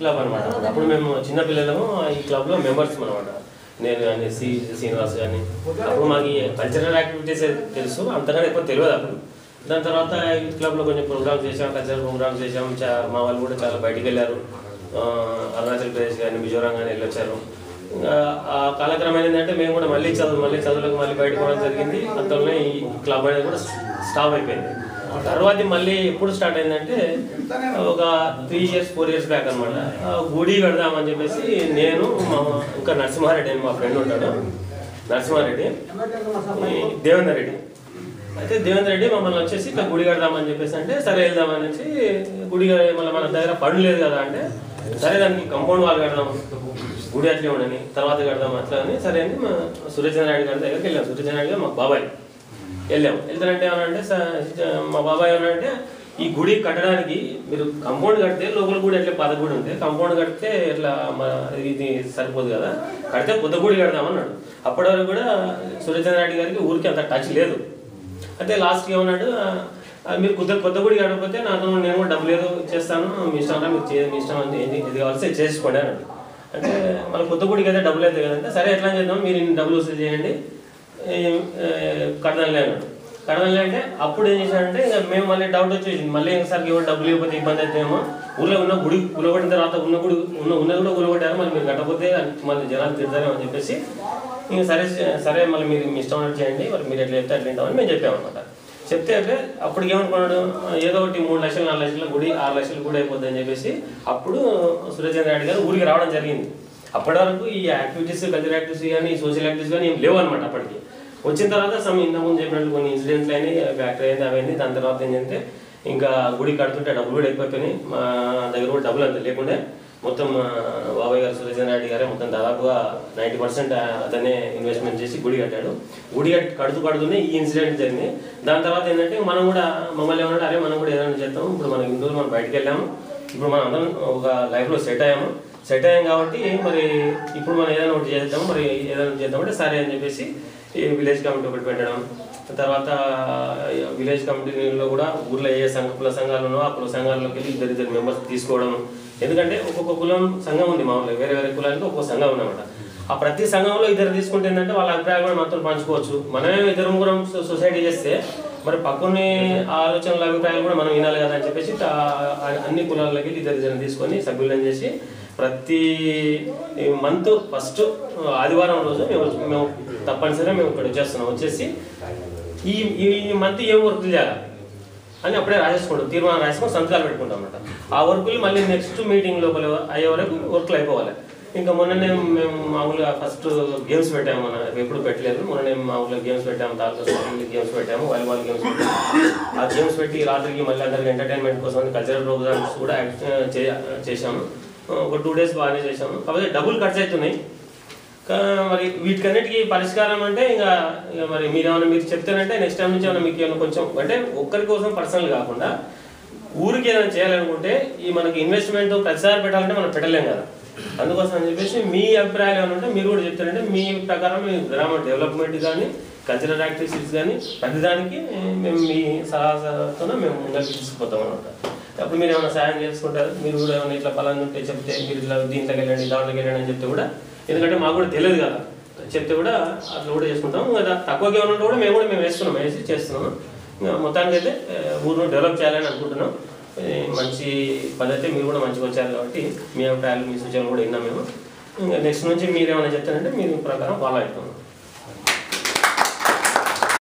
Club అనమాట. అప్పుడు మేము చిన్నపిల్లలము ఈ క్లబ్లో మెంబర్స్ అనమాట. నేను కానీ శ్రీనివాస్ కానీ. అప్పుడు మాకు కల్చరల్ యాక్టివిటీస్ తెలుసు, అంతగానే ఎక్కువ తెలియదు అప్పుడు. దాని తర్వాత యూత్ క్లబ్లో కొంచెం ప్రోగ్రామ్స్ చేసాం, కల్చరల్ ప్రోగ్రామ్స్ చేసాం. మా వాళ్ళు కూడా చాలా బయటికి వెళ్ళారు, అరుణాచల్ ప్రదేశ్ కానీ మిజోరాం కానీ వెళ్ళొచ్చారు. ఇంకా ఆ కాలక్రమం ఏంటంటే మేము కూడా మళ్ళీ చదువులకు మళ్ళీ బయటకు పోవడం జరిగింది. అంతలోనే ఈ క్లబ్ అనేది కూడా స్టాప్ అయిపోయింది. తర్వాత మళ్ళీ ఎప్పుడు స్టార్ట్ అయిందంటే ఒక 3 years 4 years బ్యాక్ అనమాట. గుడి కడదామని చెప్పేసి నేను ఇంకా నరసింహారెడ్డి అని మా ఫ్రెండ్ ఉంటాడు, నరసింహారెడ్డి, దేవేందర్ రెడ్డి. అయితే దేవేందర్ రెడ్డి మమ్మల్ని వచ్చేసి ఇట్లా గుడి కడదామని చెప్పేసి అంటే సరే వెళ్దామనేసి గుడి మళ్ళీ మన దగ్గర పని లేదు కదా అంటే సరే దానికి కాంపౌండ్ వాల్ కడదాం, గుడి అట్లే ఉండని తర్వాత కడదాం అట్లా అని సరే అని సురేచంద్ర నాయుడు గారి దగ్గరికి వెళ్ళాం. సురేచంద్ర నాయుడు గారు మాకు బాబాయ్. వెళ్తానంటే ఏమనంటే మా బాబాయ్ ఏమనంటే ఈ గుడి కట్టడానికి మీరు కాంపౌండ్ కడితే లోపల గుడి అట్లే పాత గుడి ఉంటే కాంపౌండ్ కడితే ఇట్లా ఇది సరిపోదు కదా, కడితే కొత్త గుడి కడదామన్నాడు. అప్పటి వరకు కూడా సురేచంద్ర నాయుడు గారికి ఊరికి అంత టచ్ లేదు. అయితే లాస్ట్కి ఏమన్నాడు, మీరు కొత్త గుడి కట్టకపోతే నేను కూడా డబ్బులు ఏదో చేస్తాను, మీ ఇష్టం అంటే మీరు మీ ఇష్టం అంటే ఇది కావాల్సి చేసుకోండి అన్నాడు. అంటే మన కొత్త గుడికి అయితే డబ్బులు అయితే కదంటే సరే ఎట్లా చేద్దాం, మీరు ఇన్ని డబ్బులు వసూలు చేయండి కడదాంలే అన్నాడు. కడదాంలే అంటే అప్పుడు ఏం చేశాడంటే ఇంకా మేము మళ్ళీ డౌట్ వచ్చేసింది, మళ్ళీ ఇంకోసారి ఎవరు డబ్బులు ఇవ్వకపోతే ఇబ్బంది అవుతాయేమో, ఊళ్ళో ఉన్న గుడి కూలగొట్టిన తర్వాత ఉన్న కూడా కూలగొట్టారు, మళ్ళీ మీరు కట్టకపోతే మళ్ళీ జనాలు తిడతారేమో అని చెప్పేసి ఇంకా సరే మళ్ళీ మీరు మీ ఇష్టం అన్నట్టు చేయండి, మరి మీరు ఎట్లా చెప్తే అట్లా వింటామని మేము చెప్పామన్నమాట. చెప్తే అంటే అప్పటికి ఏమనుకున్నాడు, ఏదో ఒకటి 3 లక్షలు 4 లక్షల గుడి 6 లక్షలు గుడి అయిపోద్ది అని చెప్పేసి అప్పుడు సురేచంద్ర నాయుడు గారు ఊరికి రావడం జరిగింది. అప్పటి వరకు ఈ యాక్టివిటీస్ కల్చరల్ యాక్టివిటీస్ కానీ సోషల్ యాక్టివిటీస్ కానీ ఏం లేవు అనమాట. అప్పటికి వచ్చిన తర్వాత ఇంతకుముందు చెప్పినట్టు కొన్ని ఇన్సిడెంట్లు అయినాయి, ఫ్యాక్టరీ అయింది అవన్నీ. దాని తర్వాత ఏంటంటే ఇంకా గుడి కడుతుంటే డబ్బులు కూడా ఎక్కువైపోయినాయి, మా దగ్గర కూడా డబ్బులు అంత లేకుండే. మొత్తం బాబాయ్ గారు సురేచంద్ర నాయుడు గారే మొత్తం దాదాపుగా 90% అతనే ఇన్వెస్ట్మెంట్ చేసి గుడి కట్టాడు. గుడి కడుతూనే ఈ ఇన్సిడెంట్ జరిగింది. దాని తర్వాత ఏంటంటే మనం కూడా మమ్మల్ని ఏమన్నా అరే మనం కూడా ఏదైనా చేద్దాం, ఇప్పుడు మనం ఇన్ని రోజులు మనం బయటకు వెళ్ళాము, ఇప్పుడు మనం అందరం ఒక లైఫ్లో సెట్ అయ్యాం కాబట్టి మరి ఇప్పుడు మనం ఏదైనా ఒకటి చేద్దాం, మరి ఏదైనా చేద్దామంటే సరే అని చెప్పేసి విలేజ్ కమిటీ ఒకటి పెట్టడం. తర్వాత విలేజ్ కమిటీలో కూడా ఊర్లో ఏ కుల సంఘాలు ఉన్నాయో ఆ కుల సంఘాల్లోకి వెళ్ళి ఇద్దరు మెంబర్స్ తీసుకోవడం. ఎందుకంటే ఒక్కొక్క కులం సంఘం ఉంది, మామూలుగా వేరే కులానికి ఒక్కొక్క సంఘం ఉన్నమాట. ఆ ప్రతి సంఘంలో ఇద్దరు తీసుకుంటే ఏంటంటే వాళ్ళ అభిప్రాయాలు కూడా మనతో పంచుకోవచ్చు. మనమే ఇద్దరు ముగ్గురం సొసైటీ చేస్తే మరి పక్కనే ఆలోచనల అభిప్రాయాలు కూడా మనం వినాలి కదా అని చెప్పేసి అన్ని కులాలకి ఇద్దరు తీసుకొని సభ్యులను చేసి ప్రతి మంత్ ఫస్ట్ ఆదివారం రోజు మేము తప్పనిసరిగా మేము ఇక్కడ వచ్చేసి ఈ మంత్ ఏం వర్కులు చేయాలి అని అప్పుడే రాసేసుకుంటాం, తీర్మానం రాసుకొని సంతకాలు పెట్టుకుంటాం అన్నమాట. ఆ వర్కులు మళ్ళీ నెక్స్ట్ మీటింగ్ లోపల అయ్యే వరకు వర్కులు అయిపోవాలి. ఇంకా మొన్ననే మేము మామూలుగా ఫస్ట్ గేమ్స్ పెట్టాము, ఎప్పుడు పెట్టలేదు. మొన్ననే మామూలుగా గేమ్స్ పెట్టాము, తాలూకా గేమ్స్ పెట్టాము, వాలీబాల్ గేమ్స్ పెట్టాము. ఆ గేమ్స్ పెట్టి రాత్రికి మళ్ళీ అందరికి ఎంటర్టైన్మెంట్ కోసం కల్చరల్ ప్రోగ్రామ్స్ కూడా చేశాము. ఒక 2 days బాగానే చేసాము. కాకపోతే డబ్బులు ఖర్చు అవుతున్నాయి. మరి వీటికన్నిటికీ పరిష్కారం అంటే ఇంకా మరి మీరు చెప్తానంటే నెక్స్ట్ టైం నుంచి ఏమైనా మీకు ఏమైనా కొంచెం అంటే ఒక్కరి కోసం పర్సనల్ కాకుండా ఊరికి ఏదైనా చేయాలనుకుంటే ఈ మనకి ఇన్వెస్ట్మెంట్ ప్రతిసారి పెట్టాలంటే మనం పెట్టలేం కదా. అందుకోసం అని చెప్పేసి మీ అభిప్రాయాలు ఏమైనా ఉంటే మీరు కూడా చెప్తారంటే మీ ప్రకారం మీ గ్రామ డెవలప్మెంట్ కానీ కల్చరల్ యాక్టివిటీస్ కానీ ప్రతిదానికి మేము మీ సలహాతో మేము ముందరికి తీసుకుపోతాం అనమాట. అప్పుడు మీరు ఏమైనా సాయం చేసుకుంటారు, మీరు కూడా ఏమైనా ఇట్లా పలానా ఉంటే చెప్తే మీరు ఇట్లా దీంట్లోకి వెళ్ళండి దాంట్లోకి వెళ్ళండి అని చెప్తే కూడా, ఎందుకంటే మాకు కూడా తెలియదు కదా, చెప్తే కూడా అట్లా కూడా చేసుకుంటాం. కదా తక్కువగా ఏమైనా కూడా మేము వేసి చేస్తున్నాము. మొత్తానికి అయితే ఊరిని డెవలప్ చేయాలని అనుకుంటున్నాం. మంచి పద్ధతి మీరు కూడా మంచిగా వచ్చారు కాబట్టి మీ అభిప్రాయాలు మీ సూచనలు కూడా విన్నాం మేము. ఇంకా నెక్స్ట్ నుంచి మీరు ఏమైనా చెప్తారంటే మీరు ప్రకారం ఫాలో అవుతాం.